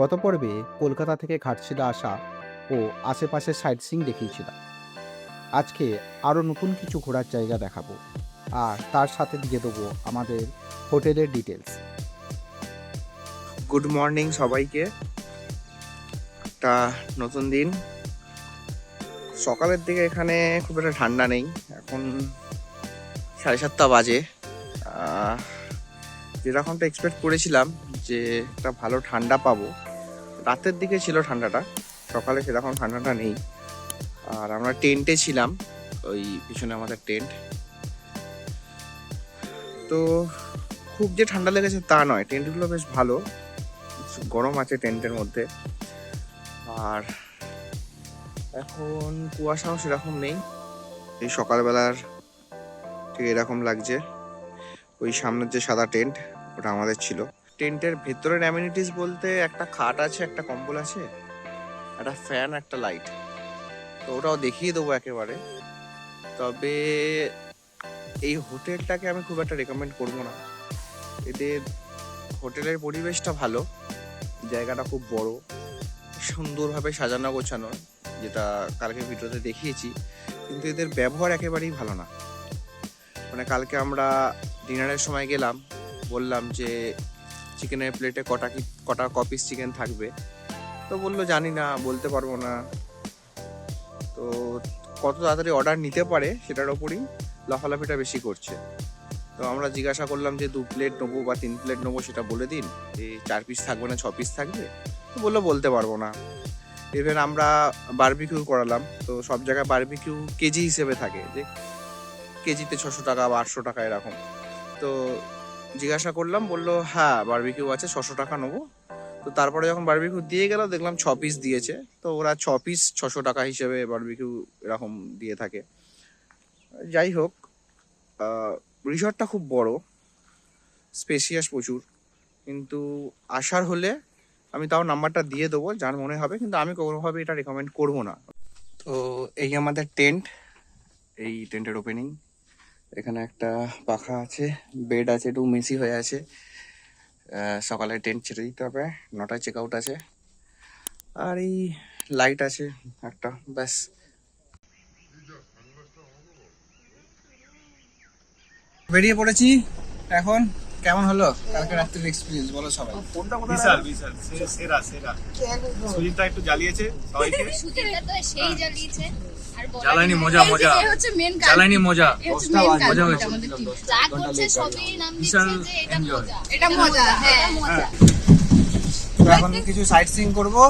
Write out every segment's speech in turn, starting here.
গত পর্বে কলকাতা থেকে ঘাটশিলা আসা ও আশেপাশের সাইট সিইং দেখিয়েছিলাম। আজকে আরও নতুন কিছু ঘোরার জায়গা দেখাবো, আর তার সাথে দিয়ে দেবো আমাদের হোটেলের ডিটেলস। গুড মর্নিং সবাইকে। একটা নতুন দিন। সকালের দিকে এখানে খুব একটা ঠান্ডা নেই, এখন 7:30 বাজে। যেরকমটা এক্সপেক্ট করেছিলাম যে একটা ভালো ঠান্ডা পাবো, রাতের দিকে ছিল ঠান্ডাটা, সকালে সেরকম ঠান্ডাটা নেই। আর আমরা টেন্টে ছিলাম, ওই পিছনে আমাদের টেন্ট। তো খুব যে ঠান্ডা লেগেছে তা নয়, টেন্টগুলো বেশ ভালো, গরম আছে টেন্টের মধ্যে। আর এখন কুয়াশাও সেরকম নেই, এই সকালবেলার ঠিক এরকম লাগছে। ওই সামনের যে সাদা টেন্ট, ওটা আমাদের ছিল। টেন্টের ভেতরের অ্যামিনিটিস বলতে একটা খাট আছে, একটা কম্বল আছে, একটা ফ্যান, একটা লাইট। তো ওটাও দেখিয়ে দেবো একেবারে। তবে এই হোটেলটাকে আমি খুব একটা রেকমেন্ড করবো না। এদের হোটেলের পরিবেশটা ভালো, জায়গাটা খুব বড়, সুন্দরভাবে সাজানো গোছানো, যেটা কালকে ভিডিওতে দেখিয়েছি। কিন্তু এদের ব্যবহার একেবারেই ভালো না। মানে কালকে আমরা ডিনারের সময় গেলাম, বললাম যে চিকেনের প্লেটে কটা কপিস চিকেন থাকবে। তো বললো জানি না, বলতে পারবো না। তো কত তাড়াতাড়ি অর্ডার নিতে পারে সেটার ওপরই লাফালাফিটা বেশি করছে। তো আমরা জিজ্ঞাসা করলাম যে 2 প্লেট নেবো বা 3 প্লেট নেবো, সেটা বলে দিন, এই 4 পিস থাকবে না 6 পিস থাকবে। তো বললো বলতে পারবো না। ইভেন আমরা বারবিকিউ করালাম, তো সব জায়গায় বারবিকিউ কেজি হিসেবে থাকে, যে কেজিতে 600 টাকা বা 800 টাকা এরকম। তো জিজ্ঞাসা করলাম, বললো হ্যাঁ বারবিকিউ আছে, 600 টাকা নেবো। তো তারপরে যখন বারবিকিউ দিয়ে গেল, দেখলাম 6 পিস দিয়েছে। তো ওরা 6 পিস 600 টাকা হিসেবে বারবিকিউ এরকম দিয়ে থাকে। যাই হোক, রিসর্টটা খুব বড়, স্পেসিয়াস প্রচুর। কিন্তু আসার হলে আমি তাও নাম্বারটা দিয়ে দেবো, যার মনে হবে, কিন্তু আমি কোনোভাবে এটা রেকমেন্ড করবো না। তো এই আমাদের টেন্ট, এই টেন্টের ওপেনিং। এখানে একটা পাখা আছে, বেড আছে, একটু মেসি হয়ে আছে। সকালে টেন্ট ছেড়ে দিতে হবে, 9টায় চেক আউট আছে। আর এই লাইট আছে একটা, ব্যাস। বেরিয়ে পড়েছি এখন। কেমন হলো কালকে রাত্রির এক্সপিরিয়েন্স, বলো সবাই। বিশাল বিশাল সেরা সেরা। সুজিতটা একটু জ্বালিয়েছে সবাইকে। সুজিতটা তো সেই জ্বালিয়েছে, আর জ্বালানি মজা মজা, এই হচ্ছে মেন কাজ, জ্বালানি মজা, এই হচ্ছে main কাজ মজা হয়েছে। আমাদের team। যা করছে সবই নাম দিচ্ছে বিশাল যে এটা enjoy। মজা, এটা মজা, হ্যাঁ মজা। তো এখন কিছু সাইট সিইং করবো,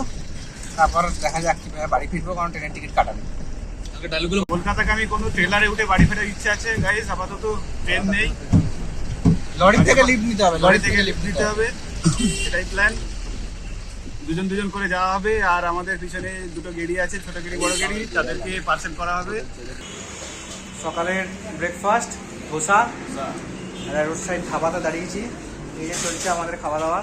তারপর দেখা যাক কিভাবে বাড়ি ফিরবো, কারণ ট্রেনের টিকিট কাটাবে। কলকাতাকে আমি কোনো ট্রেলারে উঠে বাড়ি ফেরার ইচ্ছা আছে গাইস। আপাতত ট্রেন নেই, লরি থেকে লিফট নিতে হবে, লরি থেকে লিফট নিতে হবে, এটাই প্ল্যান। দুজন দুজন করে যাওয়া হবে। আর আমাদের পিছনে দুটো গেড়ি আছে, ছোট গেড়ি বড় গেড়ি, তাদেরকে পার্সেল করা হবে। সকালের ব্রেকফাস্ট ধোসা, আর রোড সাইড ধাবাতে দাঁড়িয়েছি। এই যে চলছে আমাদের খাওয়া দাওয়া।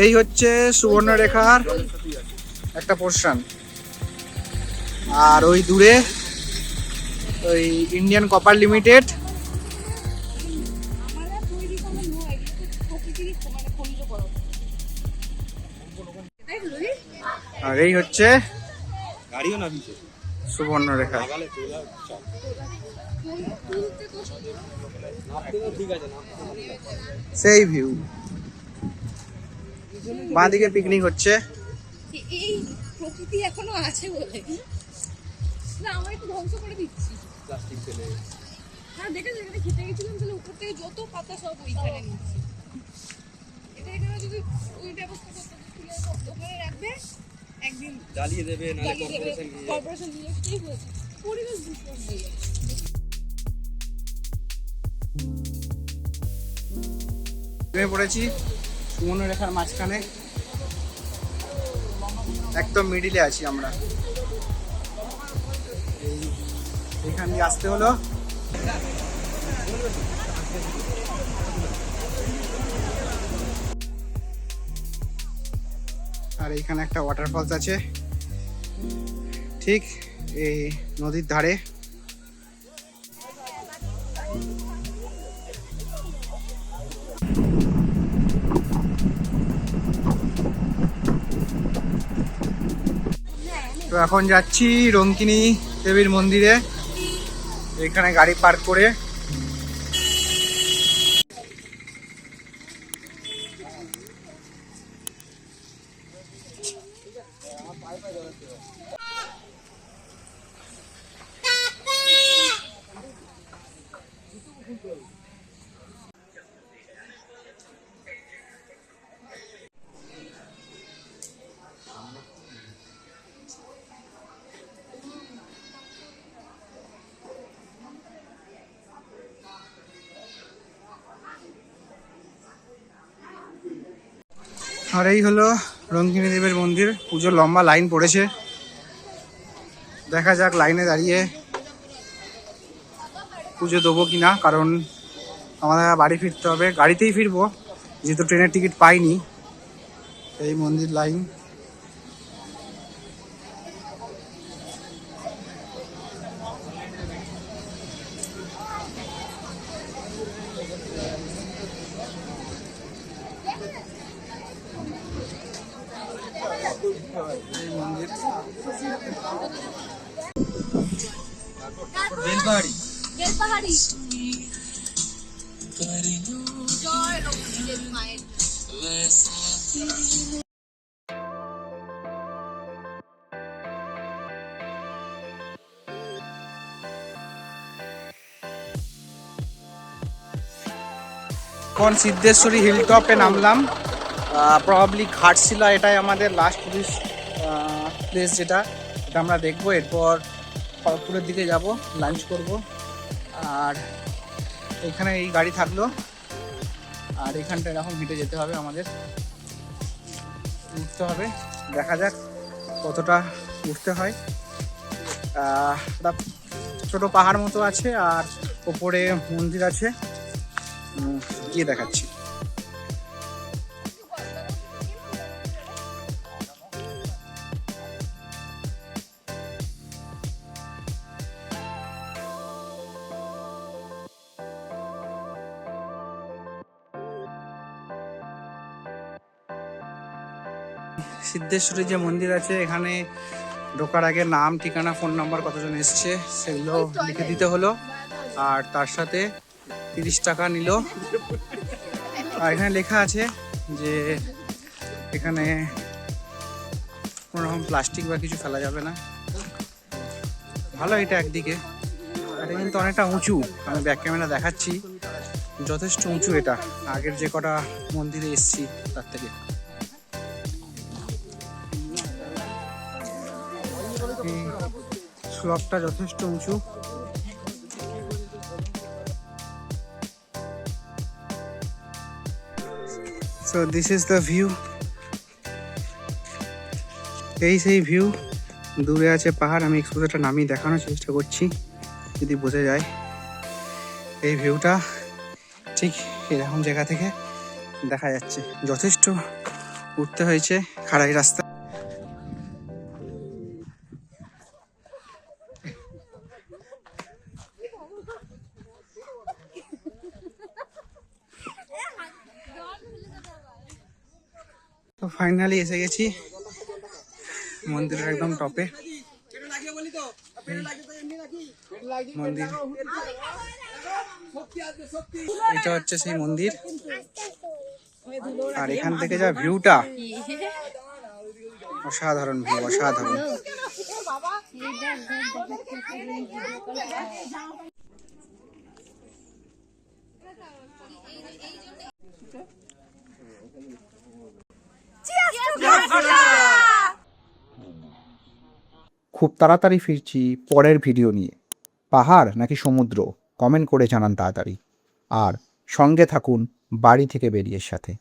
এই হচ্ছে সুবর্ণরেখার একটা পোর্শন, আর ওই দূরে ওই ইন্ডিয়ান কপার লিমিটেড। আর এই হচ্ছে সুবর্ণরেখা। সেই ভিউ, বাঁদিকে পিকনিক হচ্ছে। এই প্রকৃতি এখনো আছে বলে না, আমরা একটু ধ্বংস করে দিচ্ছি প্লাস্টিক ফেলে। হ্যাঁ দেখে যেখানে খেতে গেছিলাম, তাহলে উপর থেকে যত পাতা সব ওইখানে নিচ্ছে। এটা এখানে যদি ওই ব্যবস্থা করতে, তুলে সব দোকানে রাখবে, একদিন জ্বালিয়ে দেবে, নালে কর্পোরেশন নিয়ে এসেই হয়েছে, পরিবেশ দূষণ হয়ে যাচ্ছে। নেমে পড়েছি সুবর্ণরেখার মাঝখানে, একদম মিডিলে আছি আমরা। এখান দিয়ে আসতে হলো। আর এইখানে একটা ওয়াটারফলস আছে ঠিক এই নদীর ধারে। তো এখন যাচ্ছি রঙ্কিনী দেবীর মন্দিরে, এখানে গাড়ি পার্ক করে। আর এই হলো রঙ্কিনী দেবীর মন্দির। পুজোর লম্বা লাইন পড়েছে, দেখা যাক লাইনে দাঁড়িয়ে পুজো দেবো কিনা, কারণ আমাদের বাড়ি ফিরতে হবে, গাড়িতেই ফিরবো যেহেতু ট্রেনের টিকিট পাইনি। এই মন্দির লাইন। এই মন্দির বেলপাহাড়ি। বেলপাহাড়ি জয় রঙ্কিনী দেবী মায়ের। এখন সিদ্ধেশ্বরী হিলটপে নামলাম। প্রবাবলি ঘাটশিলা এটাই আমাদের লাস্ট টুরিস্ট প্লেস, যেটা আমরা দেখবো। এরপর খড়গপুরের দিকে যাব, লাঞ্চ করব। আর এখানে এই গাড়ি থাকলো, আর এখানটা এরকম হেঁটে যেতে হবে আমাদের, উঠতে হবে। দেখা যাক কতটা উঠতে হয়। একটা ছোটো পাহাড় মতো আছে আর ওপরে মন্দির আছে, গিয়ে দেখাচ্ছি। সিদ্ধেশ্বরী যে মন্দির আছে, এখানে ঢোকার আগে নাম, ঠিকানা, ফোন নাম্বার, কতজন এসছে সেগুলো লিখে দিতে হলো। আর তার সাথে 30 টাকা নিল। আর এখানে লেখা আছে যে এখানে কোনো রকম প্লাস্টিক বা কিছু ফেলা যাবে না। ভালো এটা একদিকে, এটা কিন্তু অনেকটা উঁচু, আমি ব্যাক ক্যামেরা দেখাচ্ছি, যথেষ্ট উঁচু এটা, আগের যে কটা মন্দিরে এসছি তার থেকে। স্লপটা যথেষ্ট উঁচু। So this is the view. এই সেই ভিউ, দূরে আছে পাহাড়। আমি এক্সপোজারটা নামিয়ে দেখানোর চেষ্টা করছি যদি বোঝা যায়। এই ভিউটা ঠিক এরকম জায়গা থেকে দেখা যাচ্ছে। যথেষ্ট উঠতে হয়েছে, খাড়াই রাস্তা। তো ফাইনালি এসে গেছি মন্দিরের একদম টপে। মন্দির, এটা হচ্ছে সেই মন্দির। আর এখান থেকে যা ভিউটা, অসাধারণ ভিউ, অসাধারণ। খুব তাড়াতাড়ি ফিরছি পরের ভিডিও নিয়ে। পাহাড় নাকি সমুদ্র, কমেন্ট করে জানান তাড়াতাড়ি। আর সঙ্গে থাকুন বাড়ি থেকে বেরিয়ের সাথে।